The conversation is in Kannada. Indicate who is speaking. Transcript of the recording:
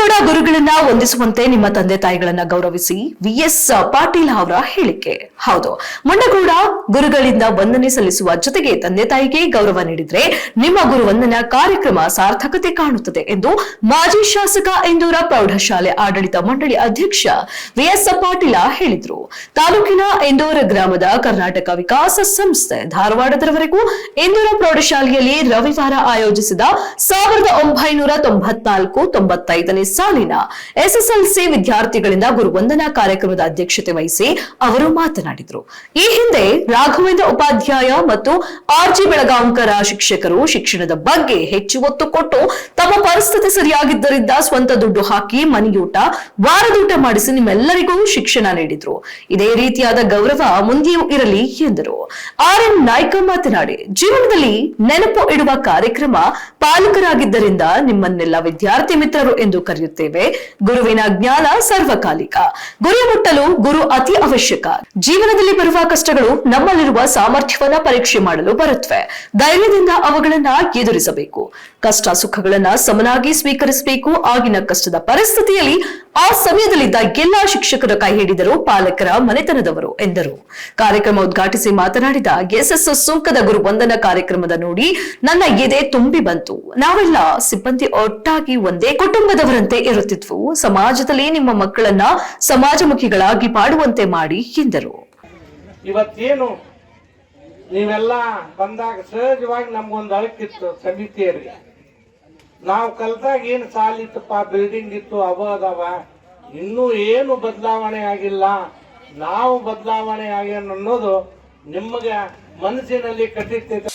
Speaker 1: ಮುಂಡಗೋಡ ಗುರುಗಳನ್ನ ವಂದಿಸುವಂತೆ ನಿಮ್ಮ ತಂದೆ ತಾಯಿಗಳನ್ನ ಗೌರವಿಸಿ ವಿಎಸ್ ಪಾಟೀಲ್ ಅವರ ಹೇಳಿಕೆ. ಹೌದು, ಮುಂಡಗೋಡ ಗುರುಗಳಿಂದ ವಂದನೆ ಸಲ್ಲಿಸುವ ಜೊತೆಗೆ ತಂದೆ ತಾಯಿಗೆ ಗೌರವ ನೀಡಿದ್ರೆ ನಿಮ್ಮ ಗುರುವಂದನಾ ಕಾರ್ಯಕ್ರಮ ಸಾರ್ಥಕತೆ ಕಾಣುತ್ತದೆ ಎಂದು ಮಾಜಿ ಶಾಸಕ ಇಂದೂರ ಪ್ರೌಢಶಾಲೆ ಆಡಳಿತ ಮಂಡಳಿ ಅಧ್ಯಕ್ಷ ವಿಎಸ್ ಪಾಟೀಲ ಹೇಳಿದರು. ತಾಲೂಕಿನ ಇಂದೂರ ಗ್ರಾಮದ ಕರ್ನಾಟಕ ವಿಕಾಸ ಸಂಸ್ಥೆ ಧಾರವಾಡದವರೆಗೂ ಇಂದೂರ ಪ್ರೌಢಶಾಲೆಯಲ್ಲಿ ರವಿವಾರ ಆಯೋಜಿಸಿದ 1994-95ನೇ ಸಾಲಿನ ಎಸ್ಎಸ್ಎಲ್ಸಿ ವಿದ್ಯಾರ್ಥಿಗಳಿಂದ ಗುರುವಂದನಾ ಕಾರ್ಯಕ್ರಮದ ಅಧ್ಯಕ್ಷತೆ ವಹಿಸಿ ಅವರು ಮಾತನಾಡಿದರು. ಈ ಹಿಂದೆ ರಾಘವೇಂದ್ರ ಉಪಾಧ್ಯಾಯ ಮತ್ತು ಆರ್ಜಿ ಬೆಳಗಾಂಕರ ಶಿಕ್ಷಕರು ಶಿಕ್ಷಣದ ಬಗ್ಗೆ ಹೆಚ್ಚು ಒತ್ತು ಕೊಟ್ಟು ತಮ್ಮ ಪರಿಸ್ಥಿತಿ ಸರಿಯಾಗಿದ್ದರಿಂದ ಸ್ವಂತ ದುಡ್ಡು ಹಾಕಿ ಮನೆಯೂಟ, ವಾರದೂಟ ಮಾಡಿಸಿ ನಿಮ್ಮೆಲ್ಲರಿಗೂ ಶಿಕ್ಷಣ ನೀಡಿದ್ರು. ಇದೇ ರೀತಿಯಾದ ಗೌರವ ಮುಂದೆಯೂ ಇರಲಿ ಎಂದರು. ಆರ್ಎನ್ ನಾಯ್ಕ ಮಾತನಾಡಿ, ಜೀವನದಲ್ಲಿ ನೆನಪು ಇಡುವ ಕಾರ್ಯಕ್ರಮ ಪಾಲಕರಾಗಿದ್ದರಿಂದ ನಿಮ್ಮನ್ನೆಲ್ಲ ವಿದ್ಯಾರ್ಥಿ ಮಿತ್ರರು ಎಂದು ಕರೆಯುತ್ತೇವೆ. ಗುರುವಿನ ಜ್ಞಾನ ಸರ್ವಕಾಲಿಕ. ಗುರಿ ಮುಟ್ಟಲು ಗುರು ಅತಿ ಅವಶ್ಯಕ. ಜೀವನದಲ್ಲಿ ಬರುವ ಕಷ್ಟಗಳು ನಮ್ಮಲ್ಲಿರುವ ಸಾಮರ್ಥ್ಯವನ್ನ ಪರೀಕ್ಷೆ ಮಾಡಲು ಬರುತ್ತವೆ. ಧೈರ್ಯದಿಂದ ಅವುಗಳನ್ನ ಎದುರಿಸಬೇಕು. ಕಷ್ಟ ಸುಖಗಳನ್ನ ಸಮನಾಗಿ ಸ್ವೀಕರಿಸಬೇಕು. ಆಗಿನ ಕಷ್ಟದ ಪರಿಸ್ಥಿತಿಯಲ್ಲಿ ಆ ಸಮಯದಲ್ಲಿದ್ದ ಎಲ್ಲಾ ಶಿಕ್ಷಕರ ಕೈ ಹಿಡಿದರು ಪಾಲಕರ ಮನೆತನದವರು ಎಂದರು. ಕಾರ್ಯಕ್ರಮ ಉದ್ಘಾಟಿಸಿ ಮಾತನಾಡಿದ ಎಸ್ಎಸ್ ಸುಂಕದ ಗುರು ವಂದನಾ ಕಾರ್ಯಕ್ರಮದ ನೋಡಿ ನನ್ನ ಎದೆ ತುಂಬಿ ಬಂತು. ನಾವೆಲ್ಲ ಸಿಬ್ಬಂದಿ ಒಟ್ಟಾಗಿ ಒಂದೇ ಕುಟುಂಬದವರಂತೆ ಇರುತ್ತಿದ್ವು. ಸಮಾಜದಲ್ಲಿ ನಿಮ್ಮ ಮಕ್ಕಳನ್ನ ಸಮಾಜಮುಖಿಗಳಾಗಿ ಮಾಡುವಂತೆ ಮಾಡಿ ಎಂದರು.
Speaker 2: ಇವತ್ತೇನು ನೀವೆಲ್ಲ ಬಂದಾಗ ಸಹಜವಾಗಿ ನಮ್ಗೊಂದು ಅಳಕಿತ್ತು ಸಮಿತಿಯರಿಗೆ. ನಾವು ಕಲ್ತಾಗ ಏನು ಸಾಲಿತ್ತಪ್ಪ, ಬಿಲ್ಡಿಂಗ್ ಇತ್ತು, ಅದಾವ, ಇನ್ನೂ ಏನು ಬದಲಾವಣೆ ಆಗಿಲ್ಲ, ನಾವು ಬದಲಾವಣೆ ಆಗ್ಯಾನ ಅನ್ನೋದು ನಿಮಗೆ ಮನಸ್ಸಿನಲ್ಲಿ ಕಟ್ಟಿರ್ತೈತೆ.